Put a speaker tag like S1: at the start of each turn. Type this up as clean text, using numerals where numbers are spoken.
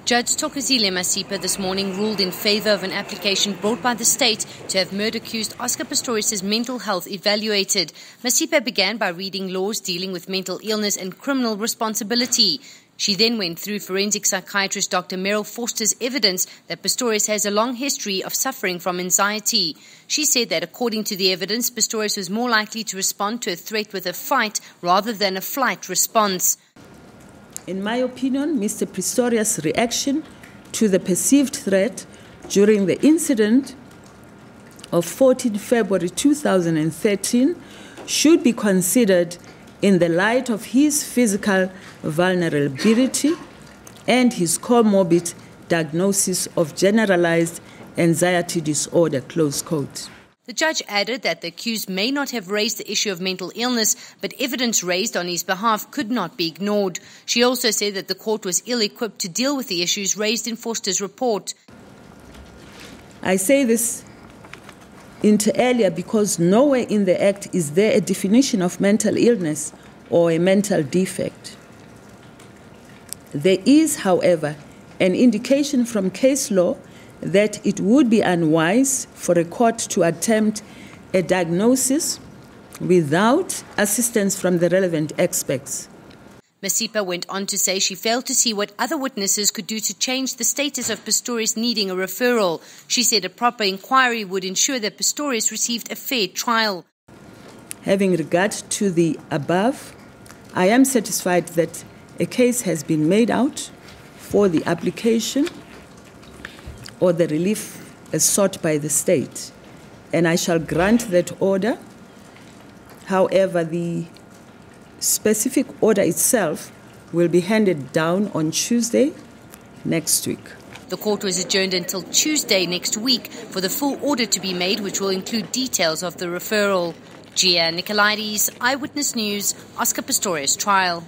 S1: Judge Thokozile Masipa this morning ruled in favour of an application brought by the state to have murder-accused Oscar Pistorius' mental health evaluated. Masipa began by reading laws dealing with mental illness and criminal responsibility. She then went through forensic psychiatrist Dr. Merrill Forster's evidence that Pistorius has a long history of suffering from anxiety. She said that according to the evidence, Pistorius was more likely to respond to a threat with a fight rather than a flight response.
S2: In my opinion, Mr. Pistorius' reaction to the perceived threat during the incident of 14 February 2013 should be considered in the light of his physical vulnerability and his comorbid diagnosis of generalized anxiety disorder, close quote.
S1: The judge added that the accused may not have raised the issue of mental illness, but evidence raised on his behalf could not be ignored. She also said that the court was ill-equipped to deal with the issues raised in Forster's report.
S2: I say this inter alia because nowhere in the Act is there a definition of mental illness or a mental defect. There is, however, an indication from case law that it would be unwise for a court to attempt a diagnosis without assistance from the relevant experts.
S1: Masipa went on to say she failed to see what other witnesses could do to change the status of Pistorius needing a referral. She said a proper inquiry would ensure that Pistorius received a fair trial.
S2: Having regard to the above, I am satisfied that a case has been made out for the application or the relief as sought by the state, and I shall grant that order. However, the specific order itself will be handed down on Tuesday next week.
S1: The court was adjourned until Tuesday next week for the full order to be made, which will include details of the referral. Gia Nicolaides, Eyewitness News, Oscar Pistorius trial.